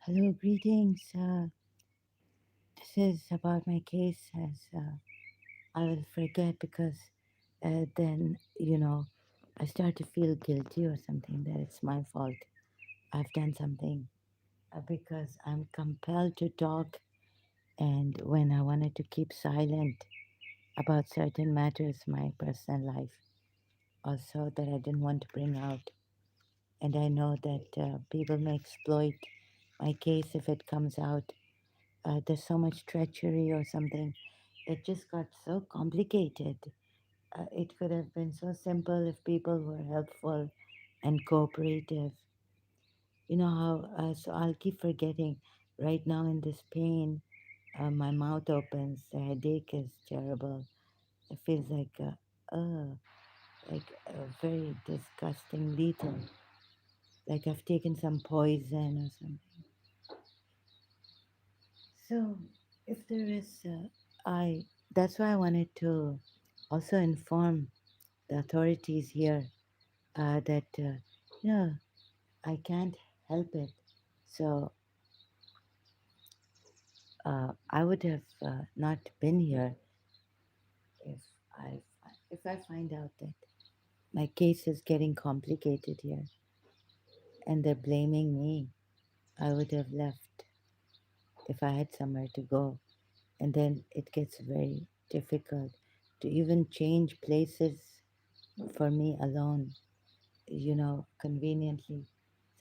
Hello, greetings. This is about my case, as I will forget because then, I start to feel guilty or something that it's my fault. I've done something because I'm compelled to talk, and when I wanted to keep silent about certain matters, my personal life, also that I didn't want to bring out. And I know that people may exploit my case if it comes out. There's so much treachery or something. It just got so complicated. It could have been so simple if people were helpful and cooperative. You know how, so I'll keep forgetting. Right now, in this pain, my mouth opens, the headache is terrible. It feels like a very disgusting, lethal, like I've taken some poison or something. So, if there is, that's why I wanted to also inform the authorities here that, you I can't help it. So, I would have not been here if I, if I find out that my case is getting complicated here and they're blaming me. I would have left if I had somewhere to go. And then it gets very difficult to even change places for me alone, conveniently.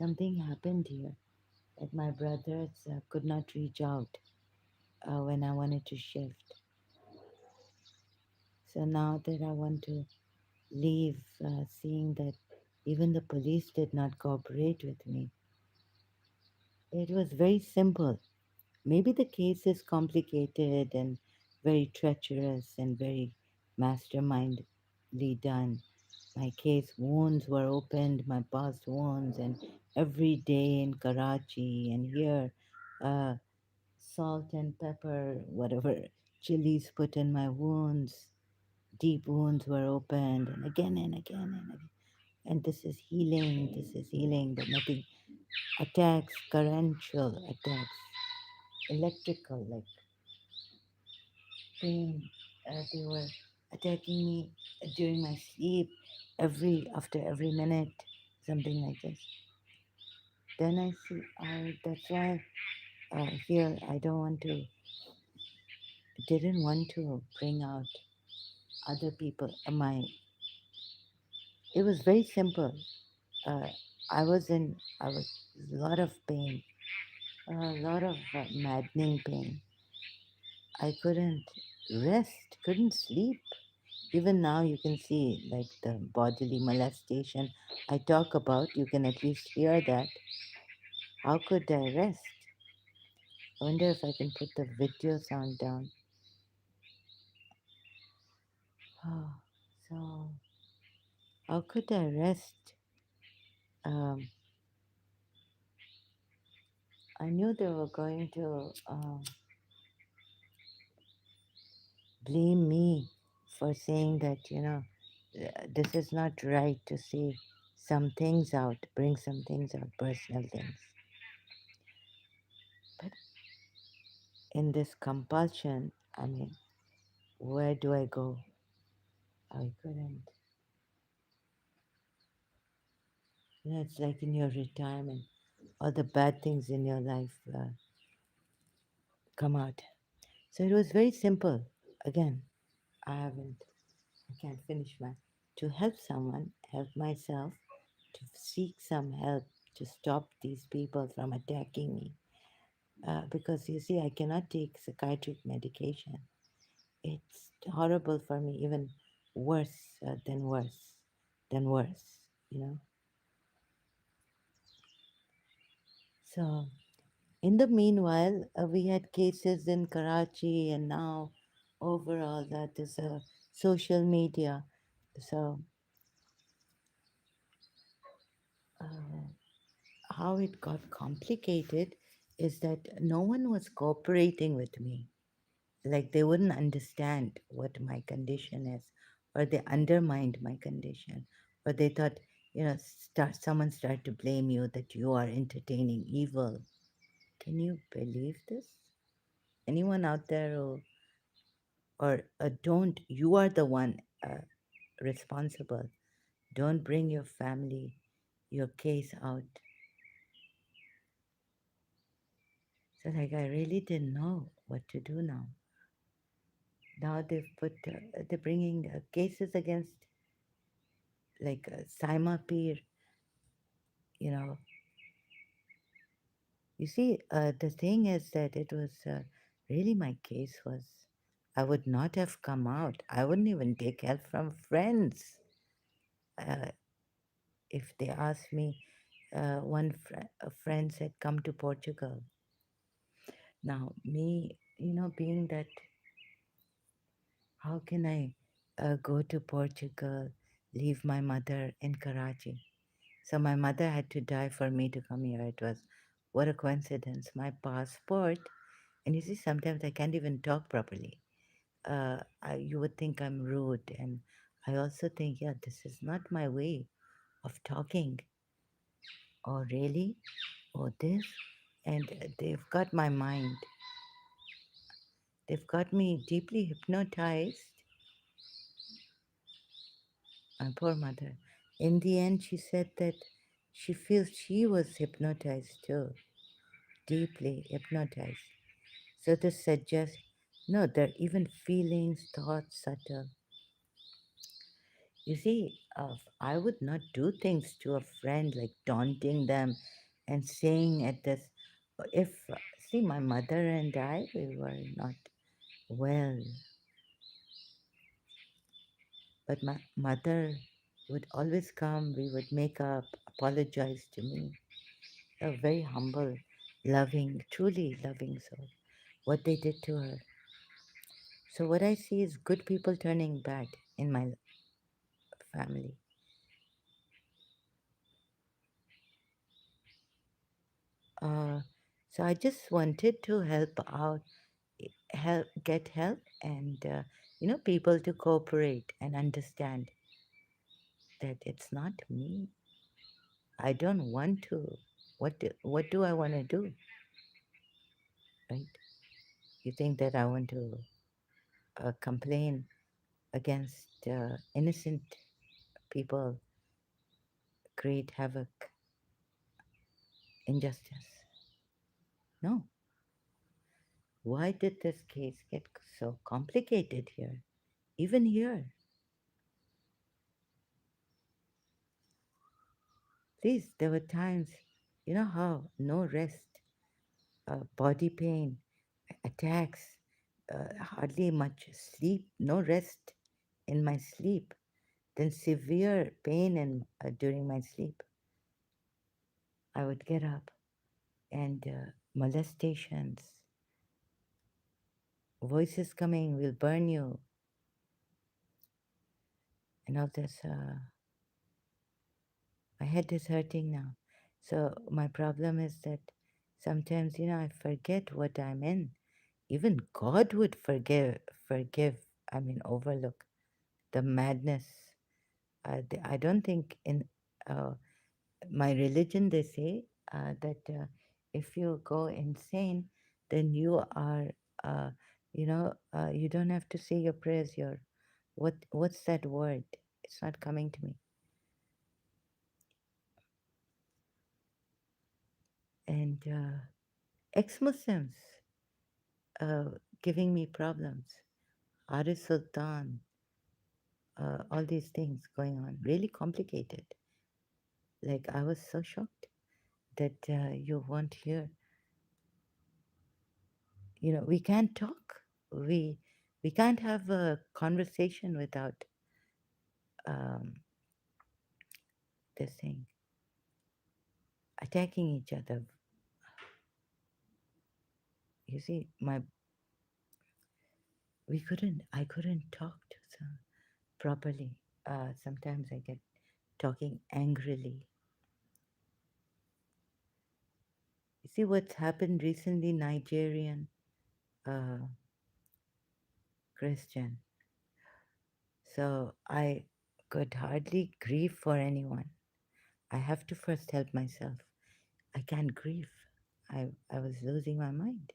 Something happened here that my brothers could not reach out when I wanted to shift. So now that I want to leave, seeing that even the police did not cooperate with me, it was very simple. Maybe the case is complicated and very treacherous and very mastermindly done. My case wounds were opened, my past wounds, and every day in Karachi and here, uh, salt and pepper, whatever chilies put in my wounds, deep wounds were opened, and again and again and again. And this is healing, but nothing attacks, currential attacks, electrical, like pain. They were attacking me during my sleep, after every minute, something like this. Then I see, that's why here I don't want to, didn't want to bring out other people. It was very simple. Uh, I was a lot of pain, a lot of maddening pain. I couldn't rest, couldn't sleep. Even now, you can see like the bodily molestation I talk about. You can at least hear that. How could I rest? I wonder if I can put the video sound down. Oh, so how could I rest? Um, I knew they were going to blame me for saying that, this is not right to say some things out, bring some things out, personal things. But in this compulsion, I mean, where do I go? I couldn't. It's like in your retirement, all the bad things in your life come out. So it was very simple. Again, I haven't, I can't finish my, to help someone, help myself, to seek some help to stop these people from attacking me. Because you see, I cannot take psychiatric medication. It's horrible for me, even worse than worse, you know. So, in the meanwhile, we had cases in Karachi, and now overall that is social media. So, uh, how it got complicated is that no one was cooperating with me. Like they wouldn't understand what my condition is, or they undermined my condition, or they thought, someone started to blame you that you are entertaining evil. Can you believe this? Anyone out there who, or don't, you are the one responsible. Don't bring your family, your case out. So, like, I really didn't know what to do now. Now they're bringing cases against, like, Saima Peer, you know. You see, the thing is that it was really my case was I would not have come out. I wouldn't even take help from friends uh, if they asked me. A friend said, "Come to Portugal." Now, me, being that, how can I go to Portugal, leave my mother in Karachi? So my mother had to die for me to come here. It was what a coincidence. My passport, and you see, sometimes I can't even talk properly. You would think I'm rude, and I also think, yeah, this is not my way of talking. Oh, really? Oh, this? And they've got my mind. They've got me deeply hypnotized. My poor mother. In the end, she said that she feels she was hypnotized too, deeply hypnotized. So this suggests, no, there are even feelings, thoughts, subtle. You see, I would not do things to a friend like taunting them and saying at this, if, see, my mother and I, we were not well, but my mother would always come, we would make up, apologize to me. A very humble, loving, truly loving soul. What they did to her. So, what I see is good people turning bad in my family. Uh, so I just wanted to help out, get help, and people to cooperate and understand that it's not me. I don't want to. What do I want to do, right? You think that I want to complain against innocent people, create havoc, injustice? No. Why did this case get so complicated here? Even here, please, there were times, you know how, no rest, body pain, attacks, hardly much sleep, no rest in my sleep, then severe pain during my sleep. I would get up and molestations, voices coming, will burn you, and all this. My head is hurting now. So my problem is that sometimes, I forget what I'm in. Even God would forgive, I mean, overlook the madness. I don't think in uh, my religion they say that if you go insane, then you are, you don't have to say your prayers. What's that word? It's not coming to me. And ex-Muslims uh, giving me problems. Aris Sultan, all these things going on, really complicated. Like, I was so shocked that you weren't here. We can't talk. We we can't have a conversation without um, this thing attacking each other. You see, my we couldn't. I couldn't talk to them properly. Sometimes I get talking angrily. You see what's happened recently, Nigerian uh, Christian. So I could hardly grieve for anyone. I have to first help myself. I can't grieve. I was losing my mind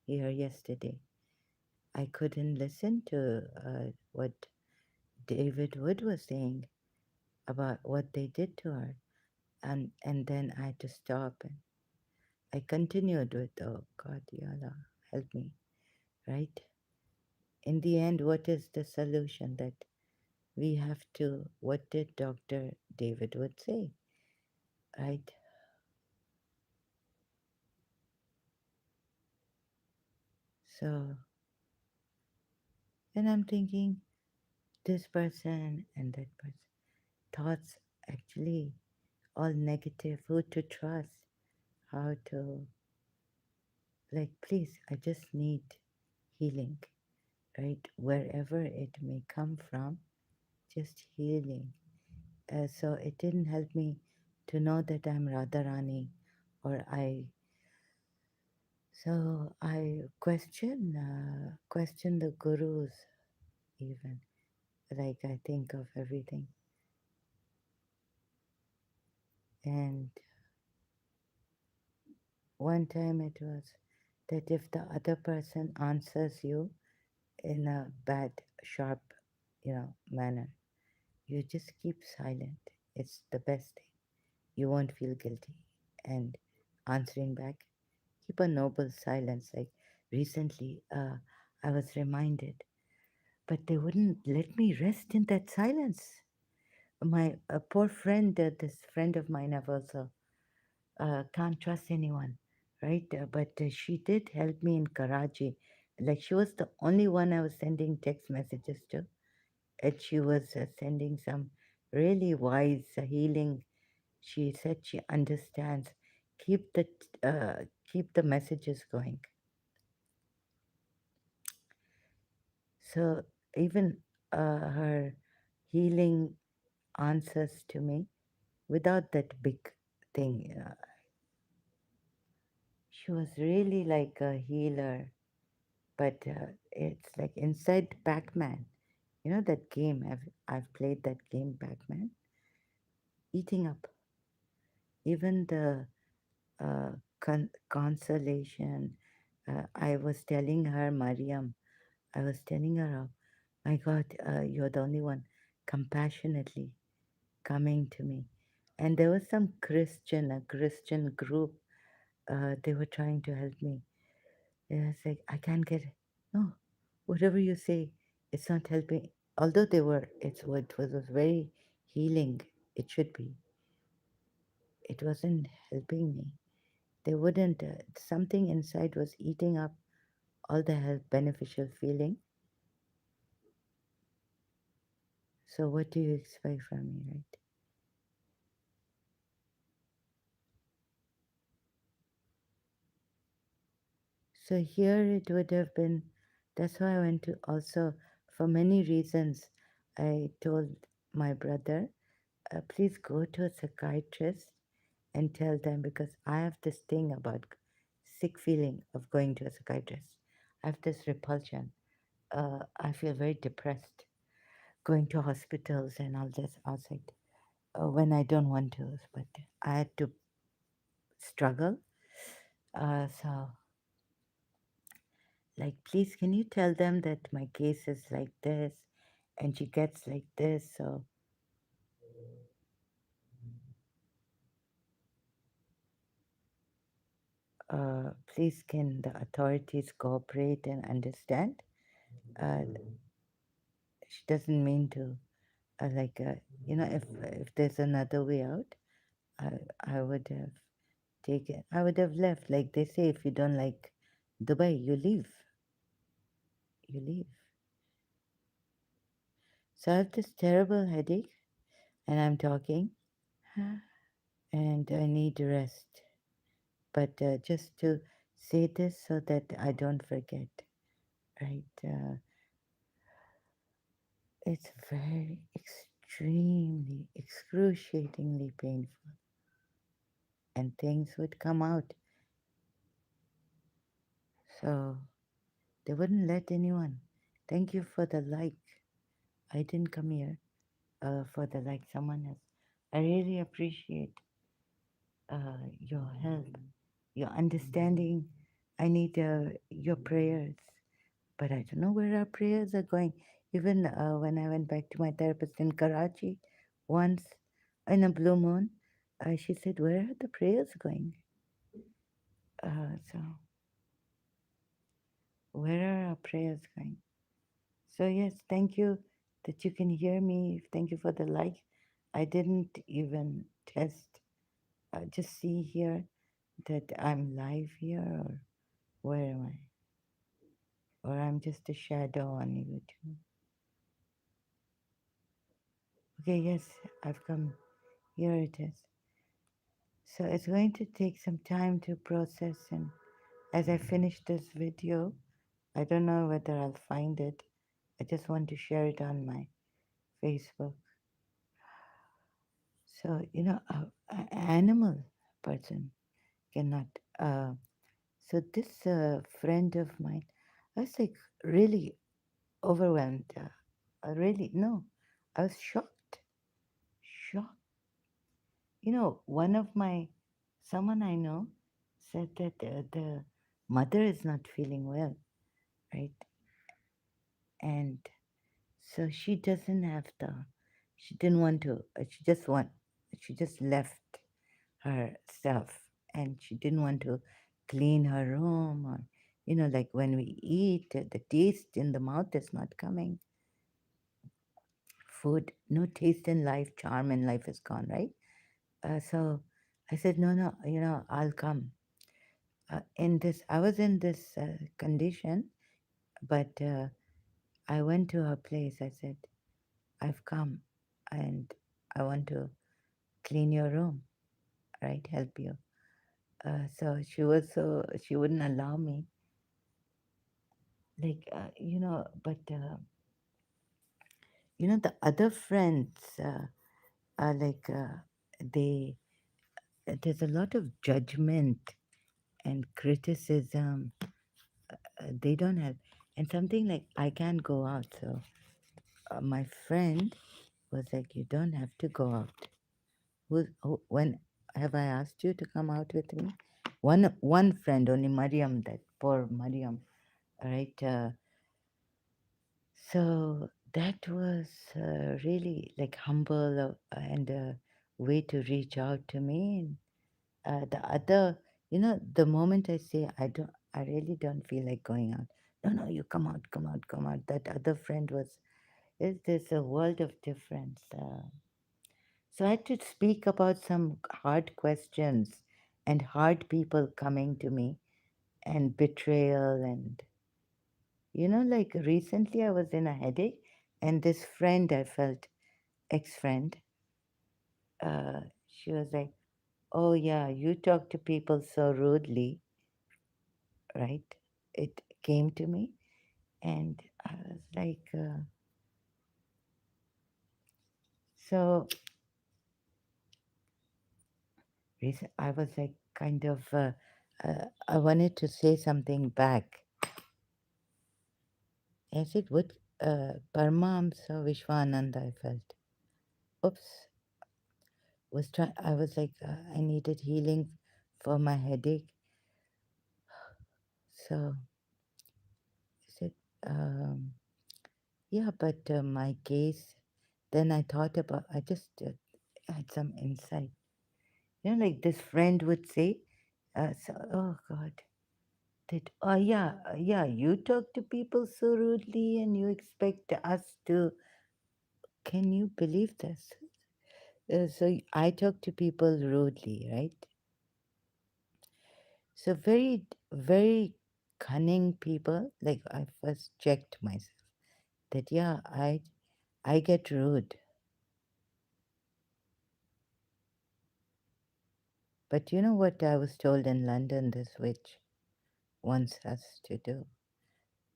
here yesterday. I couldn't listen to what David Wood was saying about what they did to her. And then I had to stop, and I continued with, oh God, Ya Allah, help me, right? In the end, what is the solution? That we have to, what did Dr. David Wood say, right? So, and I'm thinking, this person and that person, thoughts actually all negative, who to trust, how to, like, please, I just need healing, right? Wherever it may come from, just healing. So it didn't help me to know that I'm Radharani, or I question the gurus even. Like, I think of everything. And one time it was that if the other person answers you in a bad, sharp, manner, you just keep silent. It's the best thing. You won't feel guilty. And answering back, keep a noble silence. Like recently, I was reminded, but they wouldn't let me rest in that silence. My poor friend, this friend of mine, I've also can't trust anyone, right? But she did help me in Karachi. Like, she was the only one I was sending text messages to, and she was sending some really wise healing. She said she understands. Keep the keep the messages going. So even her healing answers to me without that big thing. She was really like a healer, but it's like inside Pac-Man. You know that game? I've played that game, Pac-Man. Eating up even the consolation. I was telling her, Mariam. I was telling her, oh, my God, you're the only one compassionately coming to me. And there was some a Christian group. They were trying to help me. Yeah, it's like, I can't get it. No, whatever you say, it's not helping. Although it was very healing. It should be. It wasn't helping me. They wouldn't. Something inside was eating up all the health beneficial feeling. So what do you expect from me, right? So here it would have been. That's why I went to also, for many reasons. I told my brother, please go to a psychiatrist and tell them, because I have this thing about sick feeling of going to a psychiatrist. I have this repulsion. I feel very depressed going to hospitals and all this outside when I don't want to, but I had to struggle. So, like, please, can you tell them that my case is like this and she gets like this? So, please, can the authorities cooperate and understand? Uh, she doesn't mean to, like, if there's another way out, I, I would have taken, I would have left. Like they say, if you don't like Dubai, you leave. You leave. So I have this terrible headache, and I'm talking, and I need rest. But just to say this so that I don't forget, right? It's very extremely, excruciatingly painful, and things would come out. So they wouldn't let anyone. Thank you for the like. I didn't come here for the like, someone else. I really appreciate your help, your understanding. I need your prayers. But I don't know where our prayers are going. Even when I went back to my therapist in Karachi once in a blue moon, she said, "Where are the prayers going?" So, where are our prayers going? So, yes, thank you that you can hear me. Thank you for the like. I didn't even test. Just see here that I'm live here, or where am I? Or I'm just a shadow on YouTube. Okay, yes, I've come. Here it is. So it's going to take some time to process, and as I finish this video, I don't know whether I'll find it. I just want to share it on my Facebook. So, an animal person cannot. Uh, so this friend of mine, I was like really overwhelmed. Really, no, I was shocked. Shocked. One of someone I know said that the mother is not feeling well, right? And so she didn't want to, she just left her stuff, and she didn't want to clean her room, or, like when we eat, the taste in the mouth is not coming. Food, no taste in life, charm in life is gone, right? So I said, no, no, I'll come. I was in this condition, but I went to her place. I said, I've come and I want to clean your room, right? Help you. So she wouldn't allow me. Like, but, the other friends are like, there's a lot of judgment and criticism. They don't have, and something like, I can't go out. So my friend was like, "You don't have to go out. When have I asked you to come out with me?" One friend only, Mariam, that poor Mariam, right? So that was really like humble, and a way to reach out to me. And the other, the moment I say I really don't feel like going out. No, no, you come out, come out, come out. That other friend was, there's a world of difference. So I had to speak about some hard questions and hard people coming to me, and betrayal. And, like recently I was in a headache, and this friend I felt, ex friend, she was like, "Oh, yeah, you talk to people so rudely," right? It came to me, and I was like, so I was like, kind of, I wanted to say something back. I said, what? Paramahamsa Vishwananda, I felt. Oops. I was like, I needed healing for my headache. So I said, yeah, but my case, then I thought about, I just had some insight. Like this friend would say, oh God, that, oh yeah, yeah, you talk to people so rudely and you expect us to, can you believe this? So I talk to people rudely, right? So very, very cunning people. Like I first checked myself that, yeah, I get rude. But you know what I was told in London, this witch wants us to do?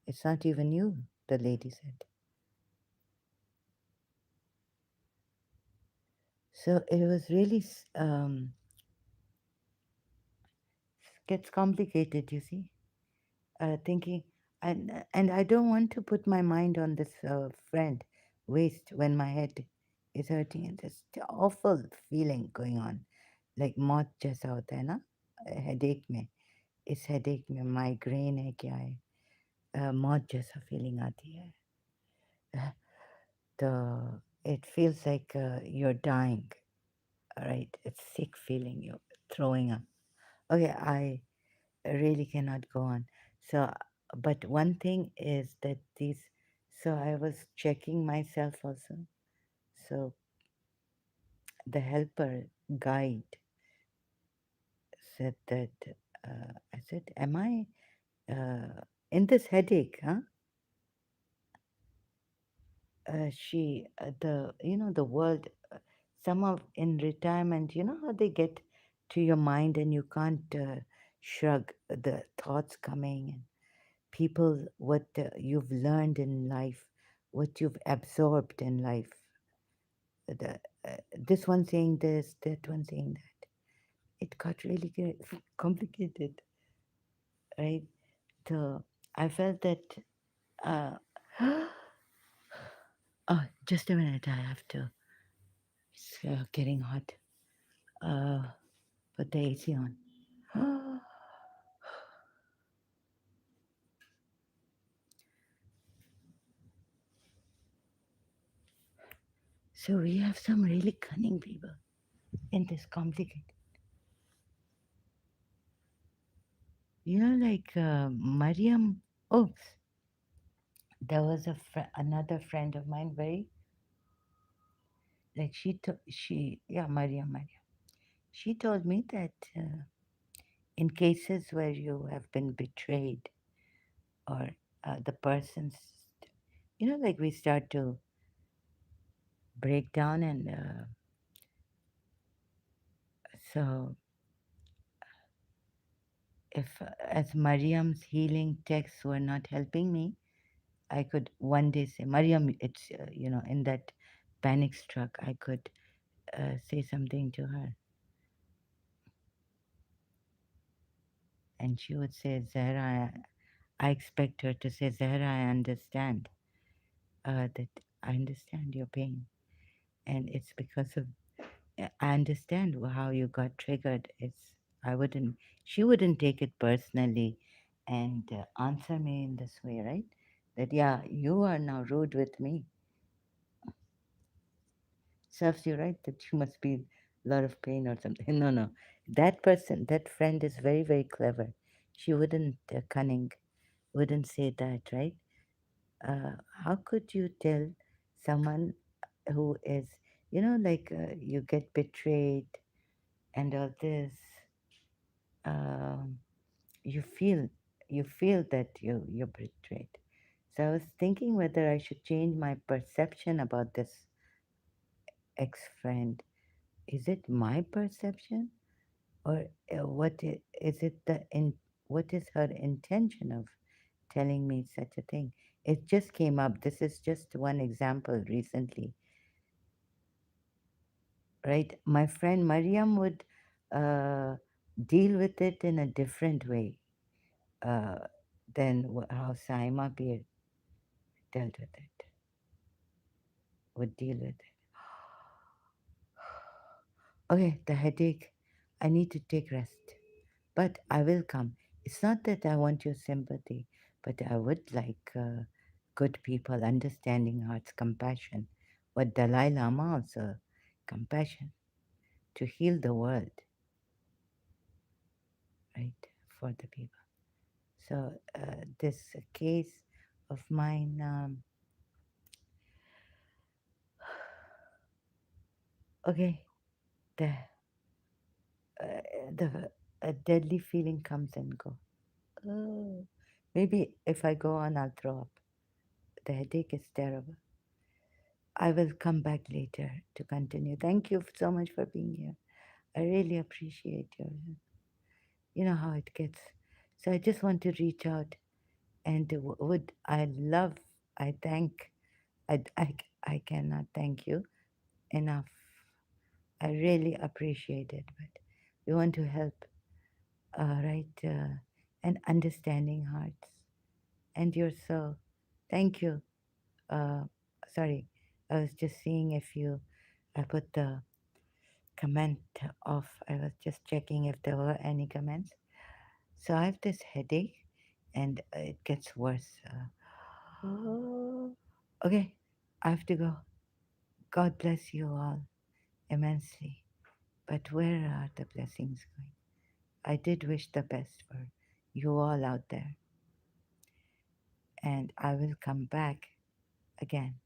It's not even you, the lady said. So it was really, gets complicated, you see. Thinking, and I don't want to put my mind on this friend waste when my head is hurting, and this awful feeling going on, like मौत जैसा होता है ना, headache में, इस headache में migraine है क्या है, मौत जैसा फीलिंग आती है. तो it feels like you're dying, right? It's sick feeling, you're throwing up. Okay, I really cannot go on. So, but one thing is that these, so I was checking myself also. So the helper guide said that, I said, am I in this headache, huh? The world, some of in retirement, you know how they get to your mind and you can't shrug the thoughts coming and people, what you've learned in life, what you've absorbed in life. The, this one saying this, that one saying that. It got really complicated, right? So I felt that, uh, oh, just a minute, I have to, it's getting hot. Uh, put the AC on. So we have some really cunning people in this complicated. You know, like Mariam. Oops, there was another friend of mine. Very like she yeah Mariam. She told me that in cases where you have been betrayed or the person's, like we start to break down and so if as Mariam's healing texts were not helping me, I could one day say, Mariam, it's, in that panic struck, I could say something to her. And she would say, Zahra, I expect her to say, Zahra, I understand that I understand your pain. And it's because of, I understand how you got triggered. She wouldn't take it personally and answer me in this way, right? That, yeah, you are now rude with me. Serves you right that you must be a lot of pain or something. No, no. That person, that friend is very, very clever. She wouldn't, cunning, wouldn't say that, right? How could you tell someone who is, like you get betrayed and all this, um, you feel, you feel that you're betrayed. So I was thinking whether I should change my perception about this ex-friend. Is it my perception or is it what is her intention of telling me such a thing? It just came up. This is just one example recently, right? My friend Mariam would uh, deal with it in a different way uh, than how Saima Peer dealt with it, would deal with it. Okay, the headache. I need to take rest. But I will come. It's not that I want your sympathy, but I would like good people, understanding hearts, compassion. What Dalai Lama also, compassion to heal the world, right, for the people. So this case of mine, okay, the the a deadly feeling comes and go. Oh, maybe if I go on, I'll throw up. The headache is terrible. I will come back later to continue. Thank you so much for being here. I really appreciate your, you know how it gets. So I just want to reach out and would I love, I thank, I cannot thank you enough. I really appreciate it, but we want to help, right, and understanding hearts. And you're so, thank you. Uh, Sorry, I was just seeing if you, I put the comment off. I was just checking if there were any comments. So I have this headache and it gets worse. Oh, Okay, I have to go. God bless you all immensely. But where are the blessings going? I did wish the best for you all out there, and I will come back again